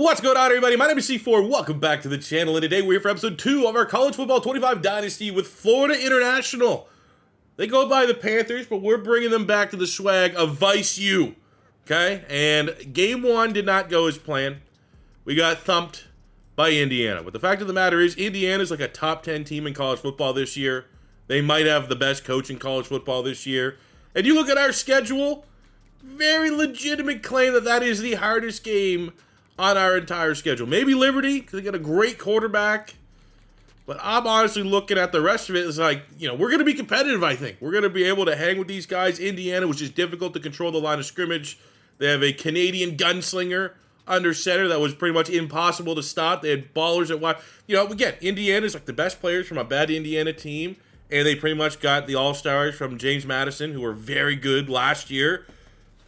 What's going on, everybody? My name is C4. Welcome back to the channel, and today we're here for episode 2 of our College Football 25 Dynasty with Florida International. They go by the Panthers, but we're bringing them back to the swag of Vice U. Okay? And game 1 did not go as planned. We got thumped by Indiana. But the fact of the matter is, Indiana's like a top 10 team in college football this year. They might have the best coach in college football this year. And you look at our schedule, very legitimate claim that that is the hardest game on our entire schedule. Maybe Liberty, because they got a great quarterback. But I'm honestly looking at the rest of it as like, we're going to be competitive, I think. We're going to be able to hang with these guys. Indiana, which is difficult to control the line of scrimmage. They have a Canadian gunslinger under center that was pretty much impossible to stop. They had ballers at wide. Again, Indiana's like the best players from a bad Indiana team. And they pretty much got the all-stars from James Madison, who were very good last year.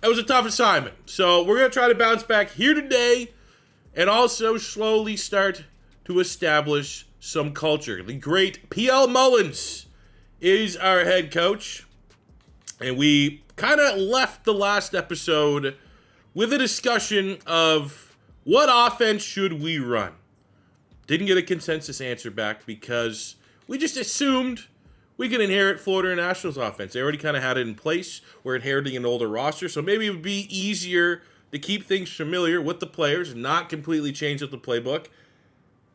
It was a tough assignment. So we're going to try to bounce back here today and also slowly start to establish some culture. The great P.L. Mullins is our head coach. And we kind of left the last episode with a discussion of what offense should we run. Didn't get a consensus answer back because we just assumed we could inherit Florida International's offense. They already kind of had it in place. We're inheriting an older roster, so maybe it would be easier to keep things familiar with the players and not completely change up the playbook.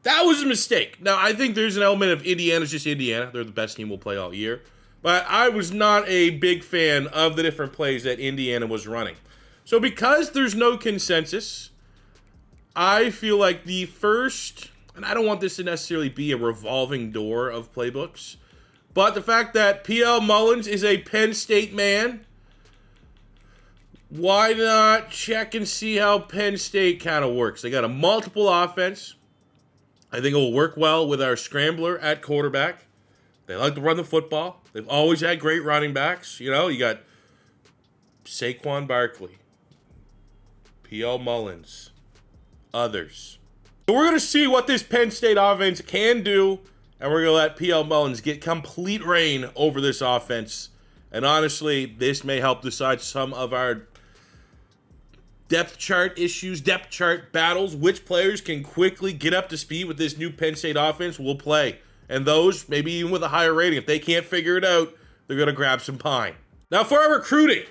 That was a mistake. Now, I think there's an element of Indiana's just Indiana. They're the best team we'll play all year. But I was not a big fan of the different plays that Indiana was running. So because there's no consensus, I feel like the first, and I don't want this to necessarily be a revolving door of playbooks, but the fact that P.L. Mullins is a Penn State man, why not check and see how Penn State kind of works? They got a multiple offense. I think it will work well with our scrambler at quarterback. They like to run the football. They've always had great running backs. You got Saquon Barkley, P.L. Mullins, others. So we're going to see what this Penn State offense can do. And we're going to let P.L. Mullins get complete reign over this offense. And honestly, this may help decide some of our depth chart issues, depth chart battles. Which players can quickly get up to speed with this new Penn State offense will play. And those, maybe even with a higher rating, if they can't figure it out, they're going to grab some pine. Now for our recruiting,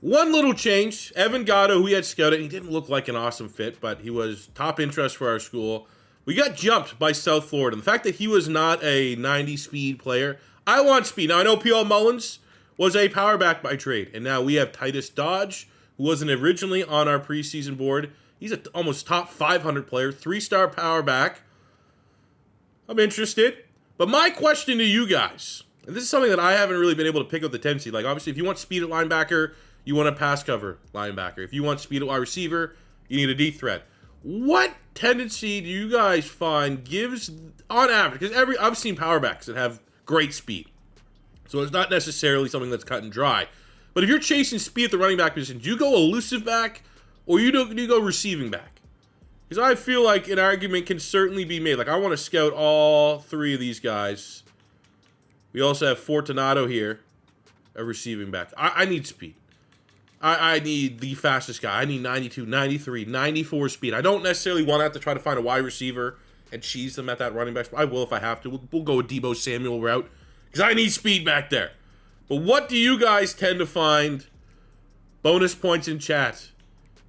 one little change. Evan Gatto, who we had scouted, he didn't look like an awesome fit, but he was top interest for our school. We got jumped by South Florida. And the fact that he was not a 90-speed player, I want speed. Now, I know P.L. Mullins was a power back by trade. And now we have Titus Dodge, who wasn't originally on our preseason board. He's an almost top 500 player, 3-star power back. I'm interested. But my question to you guys, and this is something that I haven't really been able to pick up the tendency. Like, obviously, if you want speed at linebacker, you want a pass cover linebacker. If you want speed at wide receiver, you need a deep threat. What tendency do you guys find gives, on average, because I've seen power backs that have great speed. So it's not necessarily something that's cut and dry. But if you're chasing speed at the running back position, do you go elusive back or do you go receiving back? Because I feel like an argument can certainly be made. Like, I want to scout all three of these guys. We also have Fortunato here, a receiving back. I need speed. I need the fastest guy. I need 92, 93, 94 speed. I don't necessarily want to have to try to find a wide receiver and cheese them at that running back spot. I will if I have to. We'll go a Deebo Samuel route because I need speed back there. But what do you guys tend to find? Bonus points in chat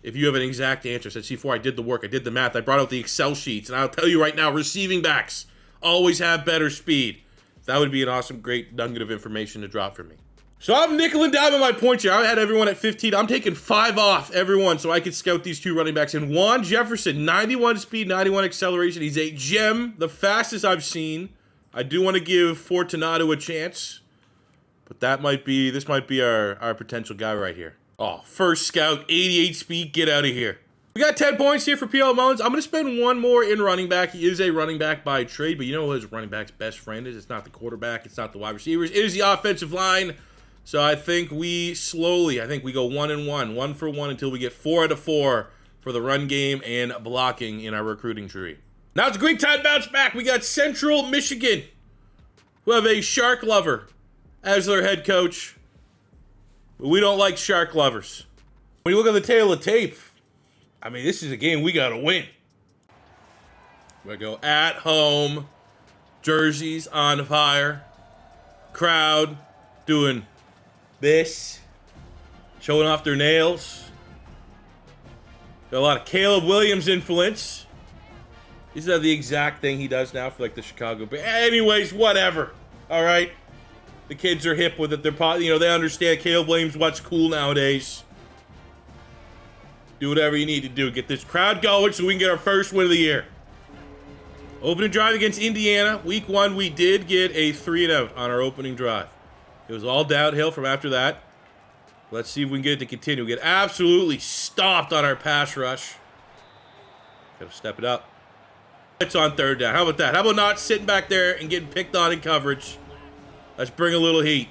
if you have an exact answer. Since C4, I did the work. I did the math. I brought out the Excel sheets. And I'll tell you right now, receiving backs always have better speed. That would be an awesome, great nugget of information to drop for me. So I'm nickel and diming my points here. I had everyone at 15. I'm taking 5 off everyone so I could scout these two running backs. And Juan Jefferson, 91 speed, 91 acceleration. He's a gem, the fastest I've seen. I do want to give Fortunato a chance. But this might be our potential guy right here. Oh, first scout, 88 speed. Get out of here. We got 10 points here for P.L. Mullins. I'm going to spend one more in running back. He is a running back by trade. But you know what his running back's best friend is? It's not the quarterback. It's not the wide receivers. It is the offensive line. So I think we go 1 and 1, 1 for 1 until we get 4 out of 4 for the run game and blocking in our recruiting tree. Now it's a great time to bounce back. We got Central Michigan, who have a shark lover as their head coach. But we don't like shark lovers. When you look at the tail of tape, I mean, this is a game we got to win. We go at home. Jerseys on fire. Crowd doing this. Showing off their nails. Got a lot of Caleb Williams influence. Is that the exact thing he does now for like the Chicago Bears? Anyways, whatever. All right. The kids are hip with it. They're they understand Caleb Williams, what's cool nowadays. Do whatever you need to do. Get this crowd going so we can get our first win of the year. Opening drive against Indiana. Week 1, we did get a 3-and-out on our opening drive. It was all downhill from after that. Let's see if we can get it to continue. We get absolutely stopped on our pass rush. Gotta step it up. It's on 3rd down. How about that? How about not sitting back there and getting picked on in coverage? Let's bring a little heat.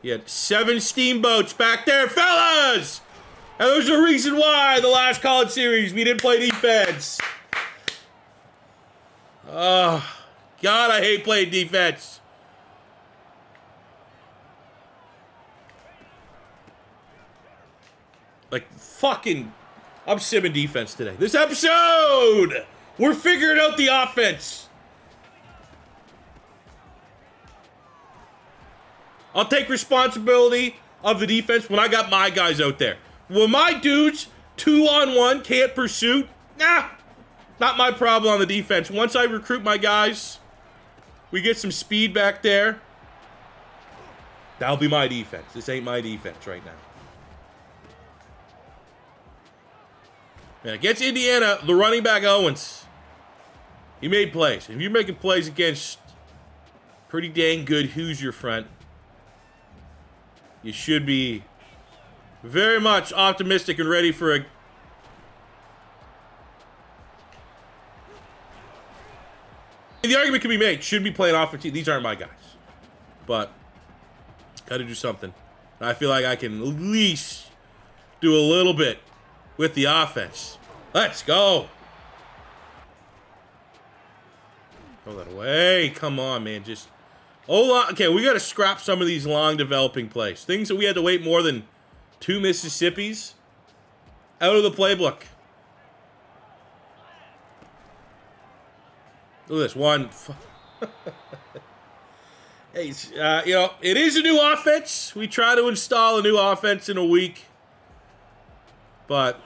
He had 7 steamboats back there, fellas! And there's a reason why the last college series we didn't play defense. Oh, God, I hate playing defense. Like, fucking, I'm simming defense today. This episode, we're figuring out the offense. I'll take responsibility of the defense when I got my guys out there. When my dudes, 2-on-1, can't pursue, nah, not my problem on the defense. Once I recruit my guys, we get some speed back there, that'll be my defense. This ain't my defense right now. And against Indiana, the running back Owens, he made plays. If you're making plays against pretty dang good Hoosier front, you should be very much optimistic and ready for a... The argument can be made. Should be playing offense. These aren't my guys. But, got to do something. I feel like I can at least do a little bit with the offense. Let's go. Throw that away. Come on, man. Just... Okay, we got to scrap some of these long developing plays. Things that we had to wait more than 2 Mississippis out of the playbook. Look at this one. Hey, it is a new offense. We try to install a new offense in a week. But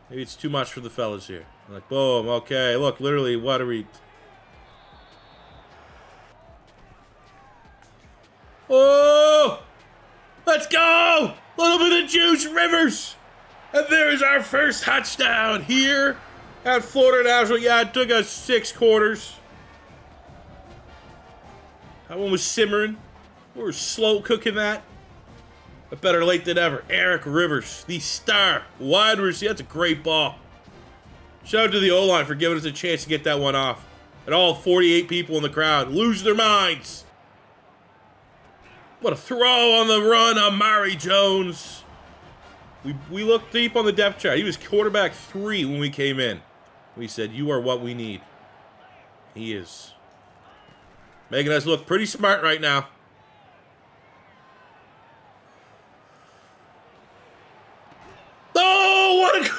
maybe it's too much for the fellas here. Like, boom, okay. Look, literally, what are we... Oh! Let's go! Little bit of juice, Rivers! And there is our first touchdown here at Florida National. Yeah, it took us 6 quarters. That one was simmering. We were slow cooking that. But better late than ever. Eric Rivers, the star wide receiver. That's a great ball. Shout out to the O-line for giving us a chance to get that one off. And all 48 people in the crowd lose their minds. What a throw on the run, Amari Jones. We looked deep on the depth chart. He was quarterback 3 when we came in. We said, you are what we need. He is. Making us look pretty smart right now. Oh, what a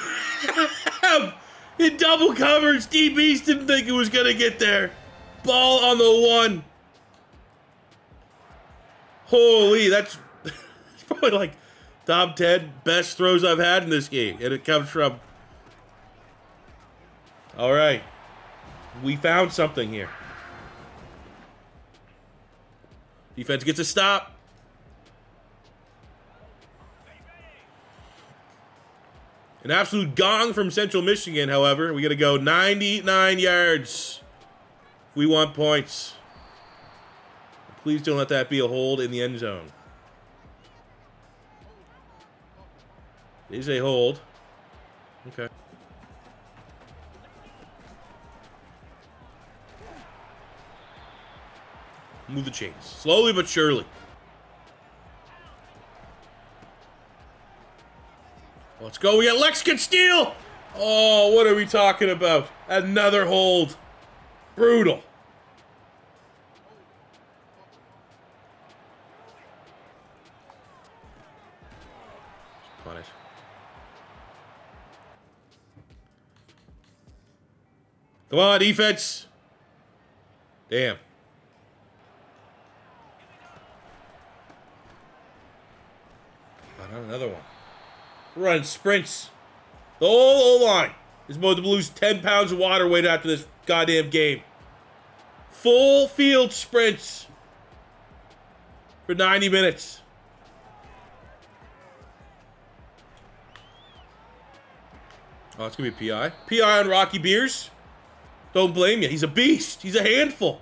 grab! In double coverage, DBs didn't think it was going to get there. Ball on the 1. Holy, that's probably like top 10 best throws I've had in this game. And it comes from... All right. We found something here. Defense gets a stop. An absolute gong from Central Michigan, however. We got to go 99 yards if we want points. Please don't let that be a hold in the end zone. It is a hold. Okay. Move the chains. Slowly but surely. Let's go. We got Lexington Steele. Oh, what are we talking about? Another hold. Brutal. on it. Come on, defense. Damn. Oh, not another one. We're running sprints. The whole O-line is about to lose 10 pounds of water weight after this goddamn game. Full field sprints for 90 minutes. Oh, it's going to be a PI. PI on Rocky Beers. Don't blame you. He's a beast. He's a handful.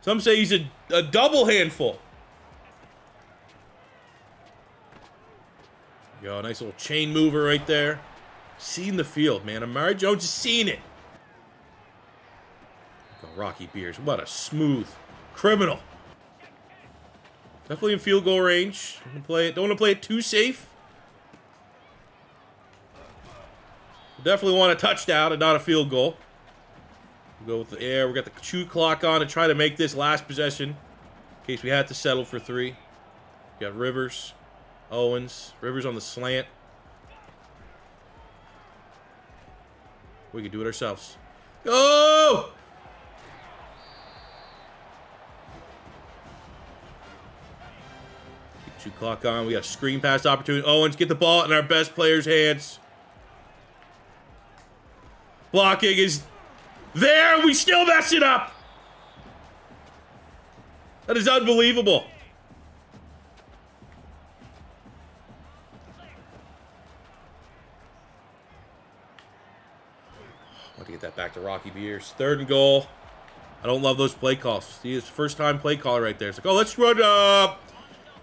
Some say he's a double handful. Yo, nice little chain mover right there. Seeing the field, man. Amari Jones is seeing it. Oh, Rocky Beers. What a smooth criminal. Definitely in field goal range. Don't want to play it too safe. Definitely want a touchdown and not a field goal. We'll go with the air. We got the chew clock on to try to make this last possession in case we had to settle for 3. We got Rivers, Owens, Rivers on the slant. We can do it ourselves. Oh! Keep chew clock on. We got a screen pass opportunity. Owens, get the ball in our best player's hands. Blocking is there. We still mess it up. That is unbelievable. I want to get that back to Rocky Beers. 3rd and goal. I don't love those play calls. See, it's first time play caller right there. It's like, oh, let's run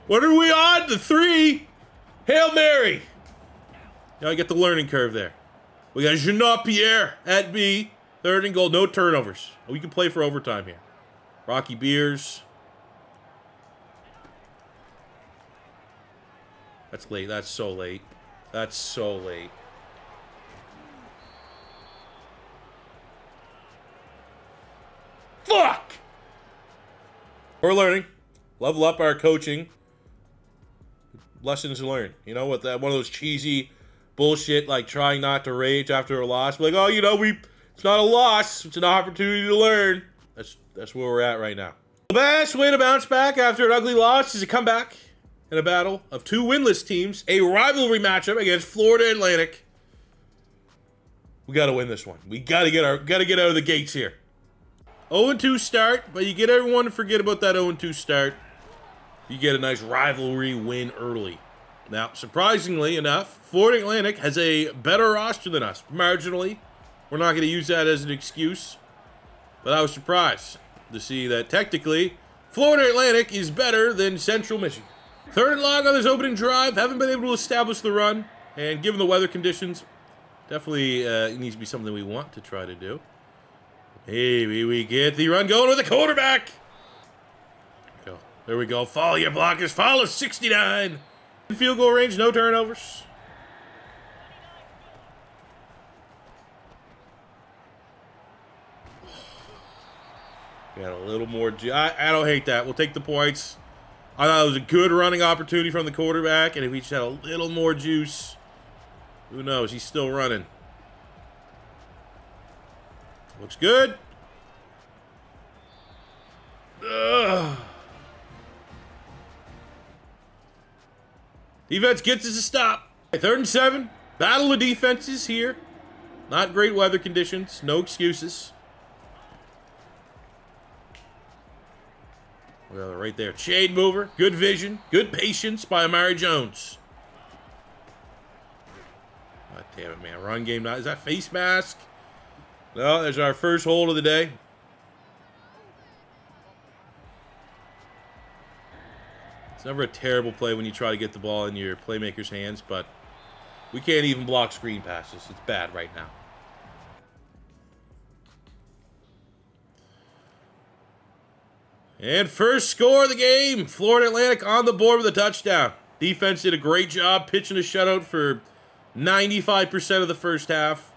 what are we on? The 3. Hail Mary. Now I get the learning curve there. We got Jean-Pierre at B. 3rd and goal. No turnovers. We can play for overtime here. Rocky Beers. That's late. That's so late. That's so late. Fuck! We're learning. Level up our coaching. Lessons learned. You know, with that one of those cheesy bullshit, like trying not to rage after a loss. Like, oh, you know, it's not a loss. It's an opportunity to learn. That's where we're at right now. The best way to bounce back after an ugly loss is to come back in a battle of 2 winless teams. A rivalry matchup against Florida Atlantic. We got to win this one. We got to get out of the gates here. 0-2 start, but you get everyone to forget about that 0-2 start. You get a nice rivalry win early. Now, surprisingly enough, Florida Atlantic has a better roster than us, marginally. We're not going to use that as an excuse, but I was surprised to see that technically Florida Atlantic is better than Central Michigan. 3rd and long on this opening drive. Haven't been able to establish the run, and given the weather conditions, definitely it needs to be something we want to try to do. Maybe we get the run going with the quarterback. There we go. Follow your blockers. Follow 69. Field goal range, no turnovers. Got a little more. I don't hate that. We'll take the points. I thought it was a good running opportunity from the quarterback, and if we just had a little more juice, who knows? He's still running. Looks good. Ugh. Defense gets us a stop. 3rd and 7. Battle of defenses here. Not great weather conditions. No excuses. Well, right there. Shade mover. Good vision. Good patience by Amari Jones. God damn it, man. Run game. Is that face mask? No, there's our first hold of the day. It's never a terrible play when you try to get the ball in your playmaker's hands, but we can't even block screen passes. It's bad right now. And first score of the game. Florida Atlantic on the board with a touchdown. Defense did a great job pitching a shutout for 95% of the first half.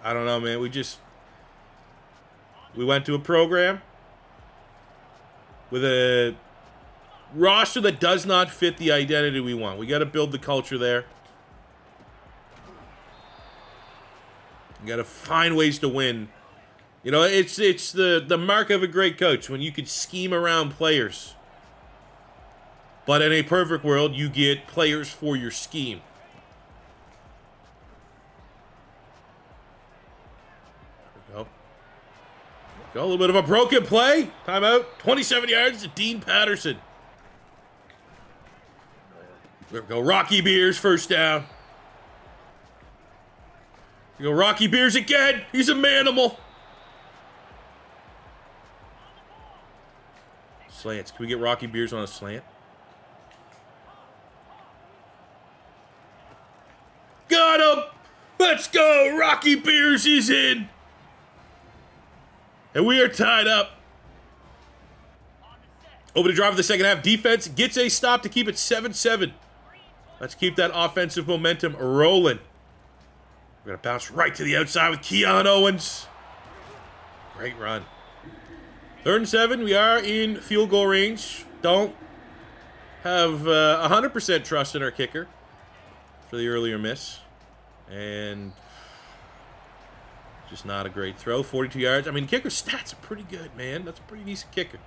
I don't know, man. We went to a program. with a roster that does not fit the identity we want. We got to build the culture there. You got to find ways to win. You know, it's the mark of a great coach when you can scheme around players. But in a perfect world, you get players for your scheme. There we go. A little bit of a broken play. Timeout. 27 yards to Dean Patterson. There we go. Rocky Beers, first down. There we go. Rocky Beers again. He's a manimal. Slants. Can we get Rocky Beers on a slant? Got him! Let's go! Rocky Beers is in! And we are tied up. Over to drive of the second half. Defense gets a stop to keep it 7-7. Let's keep that offensive momentum rolling. We're going to bounce right to the outside with Keon Owens. Great run. 3rd and 7. We are in field goal range. Don't have 100% trust in our kicker for the earlier miss. And just not a great throw. 42 yards. I mean, kicker stats are pretty good, man. That's a pretty decent kicker.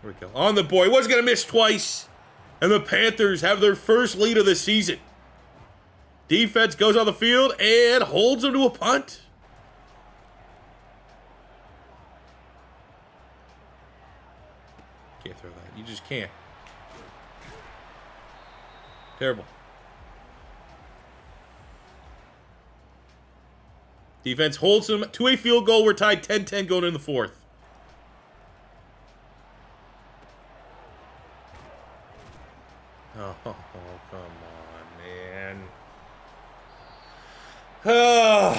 There we go. On the boy. Wasn't going to miss twice. And the Panthers have their first lead of the season. Defense goes on the field and holds them to a punt. Can't throw that. You just can't. Terrible. Defense holds them to a field goal. We're tied 10-10 going in the 4th. Oh, come on, man.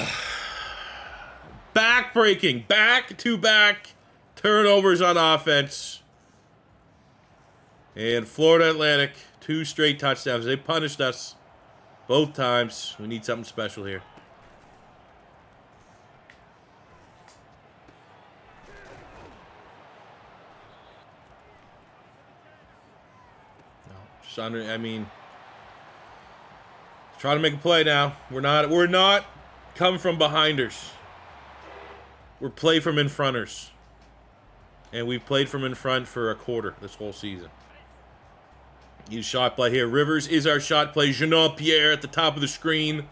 Back-breaking. Back-to-back turnovers on offense. And Florida Atlantic, 2 straight touchdowns. They punished us both times. We need something special here. I mean, trying to make a play now. We're not come from behinders. We're play from in fronters. And we've played from in front for a quarter this whole season. Use shot play here. Rivers is our shot play. Jean Pierre at the top of the screen.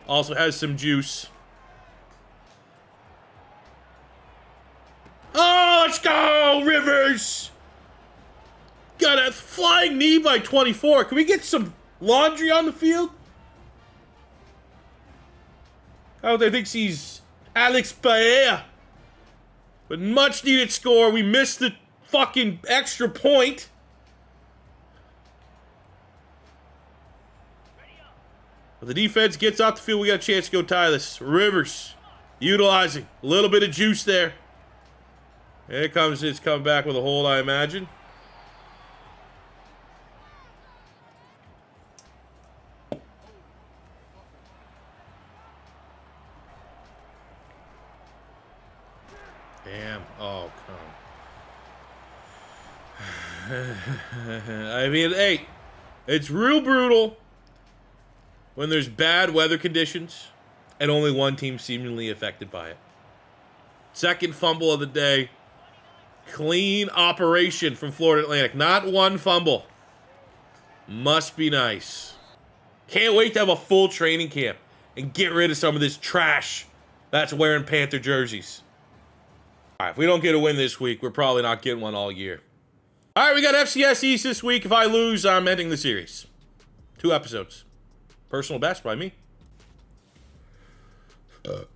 Also has some juice. Oh, let's go, Rivers! Got a flying knee by 24. Can we get some laundry on the field? I don't think he's Alex Baea. But much needed score. We missed the fucking extra point. But the defense gets off the field. We got a chance to go tie this. Rivers utilizing a little bit of juice there. Here it comes. It's coming back with a hold, I imagine. Damn. Oh, come. I mean, hey, it's real brutal when there's bad weather conditions and only one team seemingly affected by it. Second fumble of the day. Clean operation from Florida Atlantic. Not one fumble. Must be nice. Can't wait to have a full training camp and get rid of some of this trash that's wearing Panther jerseys. All right, if we don't get a win this week, we're probably not getting one all year. All right, we got FCS East this week. If I lose, I'm ending the series. 2 episodes. Personal best by me. I'm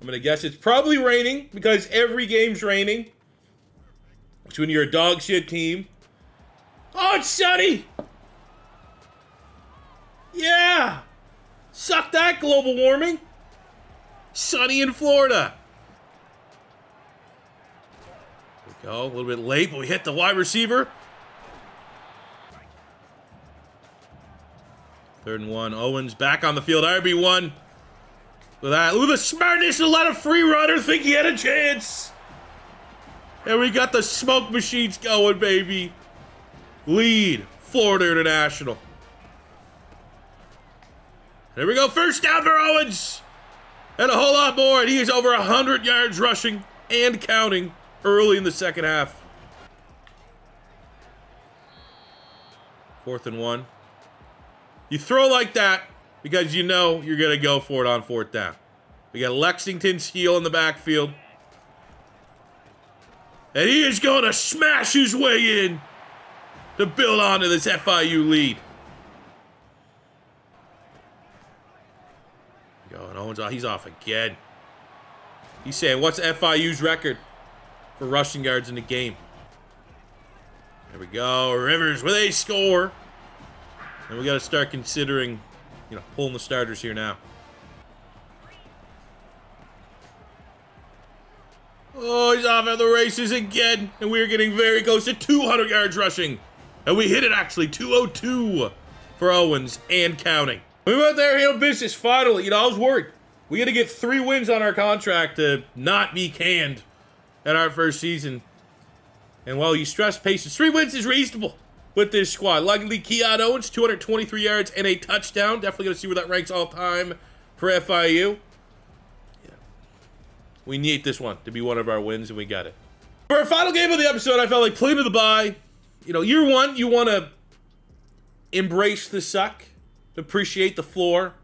going to guess it's probably raining because every game's raining. It's when you're a dog shit team. Oh, it's sunny! Yeah! Suck that, global warming. Sunny in Florida. There we go. A little bit late, but we hit the wide receiver. 3rd and 1. Owens back on the field. RB1. Look at that. Look at the smartness to let a free runner think he had a chance. And we got the smoke machines going, baby. Lead, Florida International. There we go. First down for Owens. And a whole lot more. And he is over 100 yards rushing and counting early in the second half. 4th and 1. You throw like that because you know you're going to go for it on 4th down. We got Lexington Steele in the backfield. And he is going to smash his way in to build onto this FIU lead. And Owens, he's off again. He's saying, what's FIU's record for rushing yards in the game? There we go. Rivers with a score. And we got to start considering, pulling the starters here now. Oh, he's off at the races again. And we're getting very close to 200 yards rushing. And we hit it, actually. 202 for Owens and counting. We went there, handled business, finally. I was worried. We got to get 3 wins on our contract to not be canned at our first season. And while you stress patience, 3 wins is reasonable with this squad. Luckily, Keon Owens, 223 yards and a touchdown. Definitely going to see where that ranks all time for FIU. Yeah. We need this one to be one of our wins, and we got it. For our final game of the episode, I felt like playing to the bye. Year one, you want to embrace the suck. Appreciate the floor,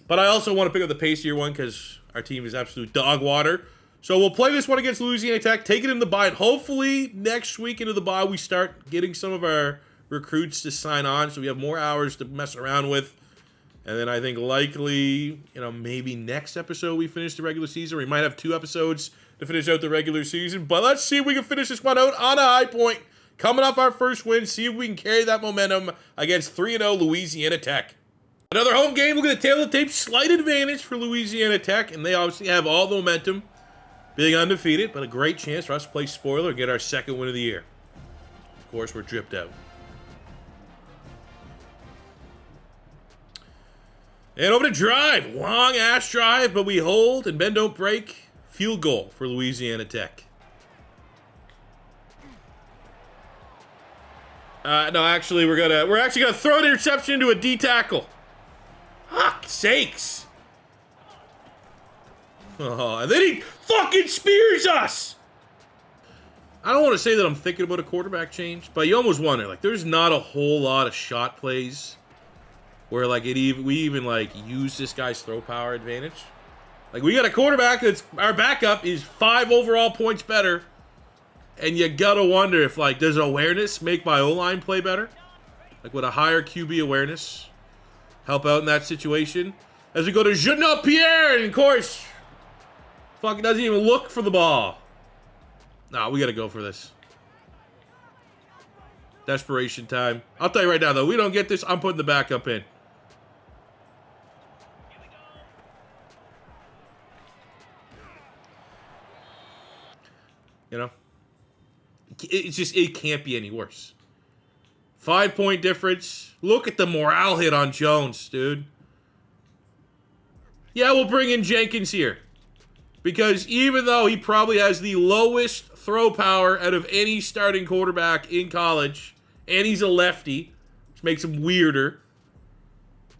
but I also want to pick up the pace year one because our team is absolute dog water. So we'll play this one against Louisiana Tech, take it in the bye, and hopefully next week into the bye we start getting some of our recruits to sign on, so we have more hours to mess around with. And then I think likely, maybe next episode we finish the regular season. We might have 2 episodes to finish out the regular season, but let's see if we can finish this one out on a high point. Coming off our first win, see if we can carry that momentum against 3-0 Louisiana Tech. Another home game, look at the tail of the tape, slight advantage for Louisiana Tech, and they obviously have all the momentum, being undefeated, but a great chance for us to play spoiler and get our 2nd win of the year. Of course, we're dripped out. And over to drive, long-ass drive, but we hold and bend don't break. Field goal for Louisiana Tech. No, actually, we're actually gonna throw an interception into a D tackle. Fuck sakes! Oh, and then he fucking spears us. I don't want to say that I'm thinking about a quarterback change, but you almost wonder. There's not a whole lot of shot plays where we even use this guy's throw power advantage. We got a quarterback that's our backup is 5 overall points better. And you gotta wonder if, does awareness make my O-line play better? Would a higher QB awareness help out in that situation? As we go to Jean-Pierre, and of course, fucking doesn't even look for the ball. Nah, we gotta go for this. Desperation time. I'll tell you right now, though, we don't get this, I'm putting the backup in. It can't be any worse. 5-point difference. Look at the morale hit on Jones, dude. Yeah, we'll bring in Jenkins here. Because even though he probably has the lowest throw power out of any starting quarterback in college, and he's a lefty, which makes him weirder,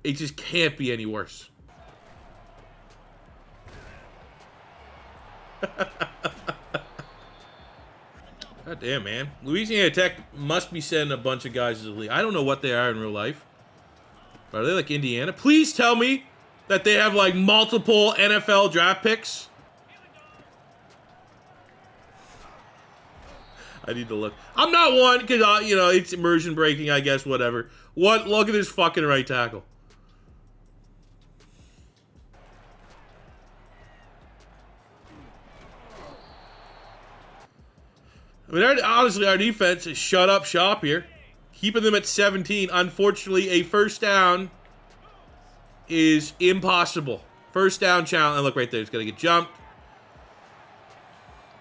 it just can't be any worse. God damn, man. Louisiana Tech must be sending a bunch of guys to the league. I don't know what they are in real life. But are they like Indiana? Please tell me that they have multiple NFL draft picks. I need to look. I'm not one because, it's immersion breaking, I guess, whatever. Look at this fucking right tackle. Honestly, our defense is shut up shop here. Keeping them at 17. Unfortunately, a first down is impossible. First down challenge. And look right there. He's going to get jumped.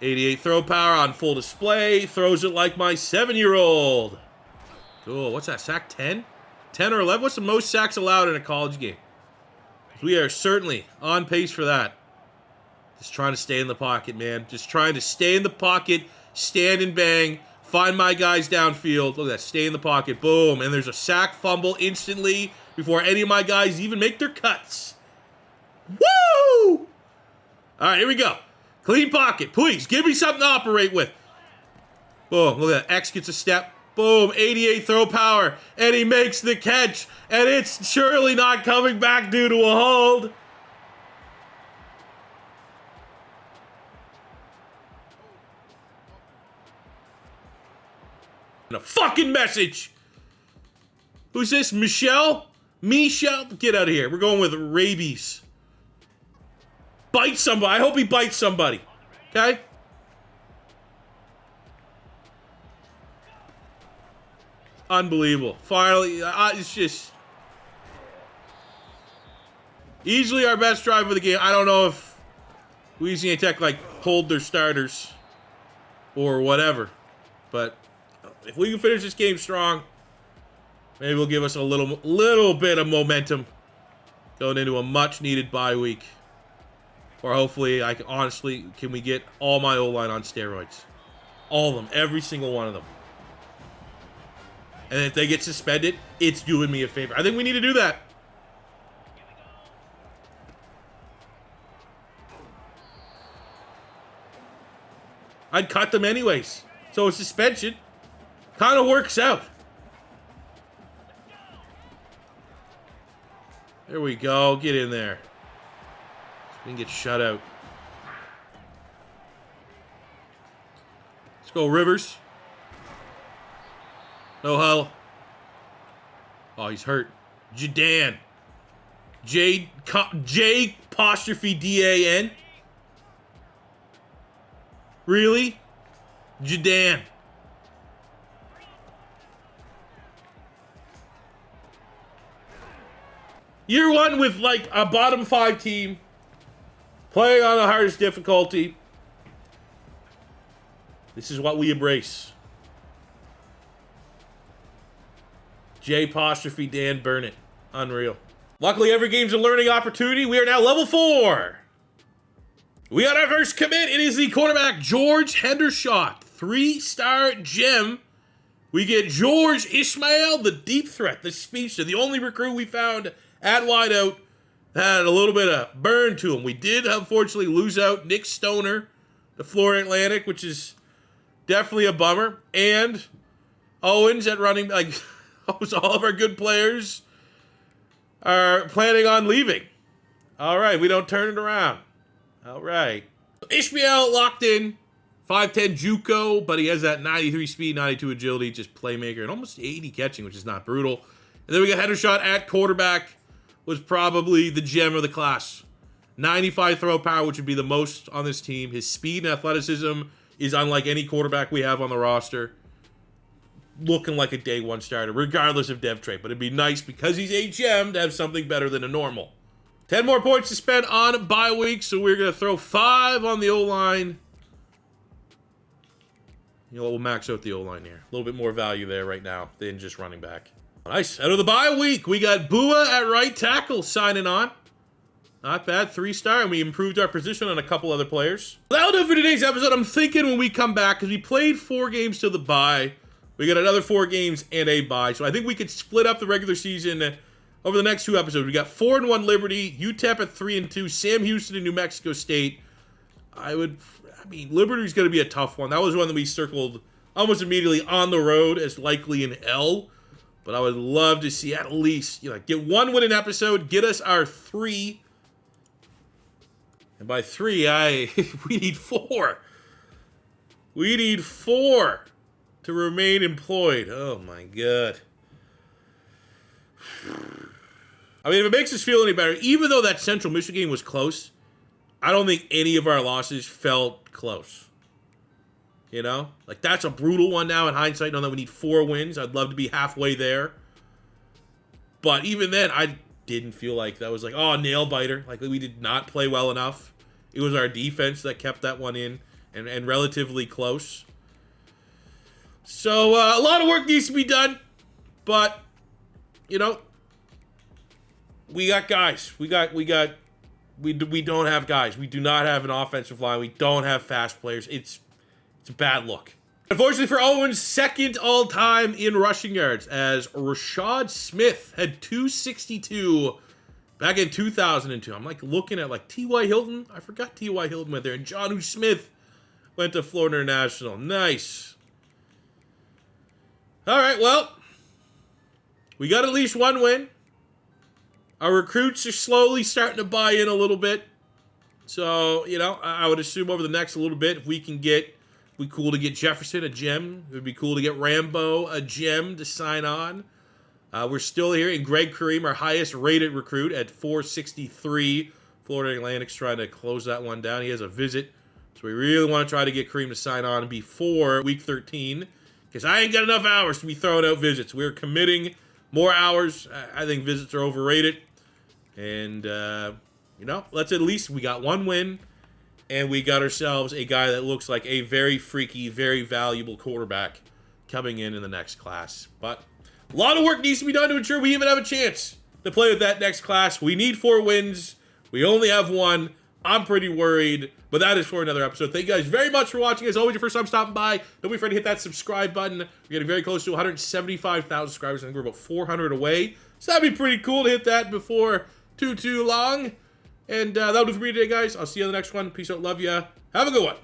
88 throw power on full display. Throws it like my 7-year-old. Cool. What's that? Sack 10? 10 or 11? What's the most sacks allowed in a college game? We are certainly on pace for that. Just trying to stay in the pocket, man. Just trying to stay in the pocket, stand and bang, find my guys downfield. Look at that, stay in the pocket, boom. And there's a sack fumble instantly before any of my guys even make their cuts. Woo! All right, here we go. Clean pocket, please. Give me something to operate with. Boom, look at that. X gets a step. Boom, 88 throw power. And he makes the catch. And it's surely not coming back due to a hold. And a fucking message. Who's this? Michelle? Michelle? Get out of here. We're going with rabies. Bite somebody. I hope he bites somebody. Okay? Unbelievable. Finally, it's just easily our best drive of the game. I don't know if Louisiana Tech pulled their starters or whatever, but if we can finish this game strong, maybe it'll give us a little bit of momentum going into a much needed bye week. Or hopefully, can we get all my O-line on steroids? All of them, every single one of them. And if they get suspended, it's doing me a favor. I think we need to do that. I'd cut them anyways. So a suspension kind of works out. There we go. Get in there. We can get shut out. Let's go, Rivers. No huddle. Oh, he's hurt. Jadan. J apostrophe D-A-N. Really? Jadan. Year one with a bottom 5 team. Playing on the hardest difficulty. This is what we embrace. J apostrophe Dan Burnett. Unreal. Luckily, every game's a learning opportunity. We are now level 4. We got our first commit. It is the quarterback, George Hendershot. 3-star gem. We get George Ishmael, the deep threat, the speedster, the only recruit we found at wideout. Had a little bit of burn to him. We did, unfortunately, lose out Nick Stoner to Florida Atlantic, which is definitely a bummer. And Owens at running, almost all of our good players are planning on leaving. All right, we don't turn it around. All right. Ishmael locked in, 5'10 JUCO, but he has that 93 speed, 92 agility, just playmaker, and almost 80 catching, which is not brutal. And then we got Hendershot at quarterback. Was probably the gem of the class. 95 throw power, which would be the most on this team. His speed and athleticism is unlike any quarterback we have on the roster. Looking like a day 1 starter, regardless of dev trait. But it'd be nice, because he's a gem, to have something better than a normal. 10 more points to spend on bye week, so we're going to throw 5 on the O-line. You know what, we'll max out the O-line here. A little bit more value there right now than just running back. Nice. Out of the bye week, we got Bua at right tackle signing on. Not bad, 3-star, and we improved our position on a couple other players. That'll do it for today's episode. I'm thinking when we come back, because we played 4 games till the bye, we got another 4 games and a bye. So I think we could split up the regular season over the next 2 episodes. We got 4-1 Liberty, UTEP at 3-2, Sam Houston and New Mexico State. Liberty's going to be a tough one. That was one that we circled almost immediately on the road as likely an L. But I would love to see at least, get 1 win an episode, get us our 3. And by 3, we need 4. We need 4 to remain employed. Oh my God. If it makes us feel any better, even though that Central Michigan game was close, I don't think any of our losses felt close. That's a brutal one now in hindsight, knowing that we need 4 wins. I'd love to be halfway there. But even then, I didn't feel like that was nail biter. We did not play well enough. It was our defense that kept that one in and relatively close. So, a lot of work needs to be done. But, we got guys. We don't have guys. We do not have an offensive line. We don't have fast players. It's a bad look. Unfortunately for Owens, second all-time in rushing yards, as Rashad Smith had 262 back in 2002. I'm like looking at like T.Y. Hilton. I forgot T.Y. Hilton went there. And Jonnu Smith went to Florida International. Nice. All right, well, we got at least one win. Our recruits are slowly starting to buy in a little bit. So, you know, I would assume over the next little bit, if we can get, it'd be cool to get Jefferson a gem. It would be cool to get Rambo a gem to sign on. We're still here in Greg Kareem, our highest rated recruit at 463. Florida Atlantic's trying to close that one down. He has a visit. So we really want to try to get Kareem to sign on before week 13. Because I ain't got enough hours to be throwing out visits. We're committing more hours. I think visits are overrated. And, you know, let's at least, we got one win. And we got ourselves a guy that looks like a very freaky, very valuable quarterback coming in the next class. But a lot of work needs to be done to ensure we even have a chance to play with that next class. We need 4 wins. We only have 1. I'm pretty worried, but that is for another episode. Thank you guys very much for watching. As always, your first time stopping by, don't be afraid to hit that subscribe button. We're getting very close to 175,000 subscribers. I think we're about 400 away. So that'd be pretty cool to hit that before too long. And that'll do for me today, guys. I'll see you on the next one. Peace out. Love ya. Have a good one.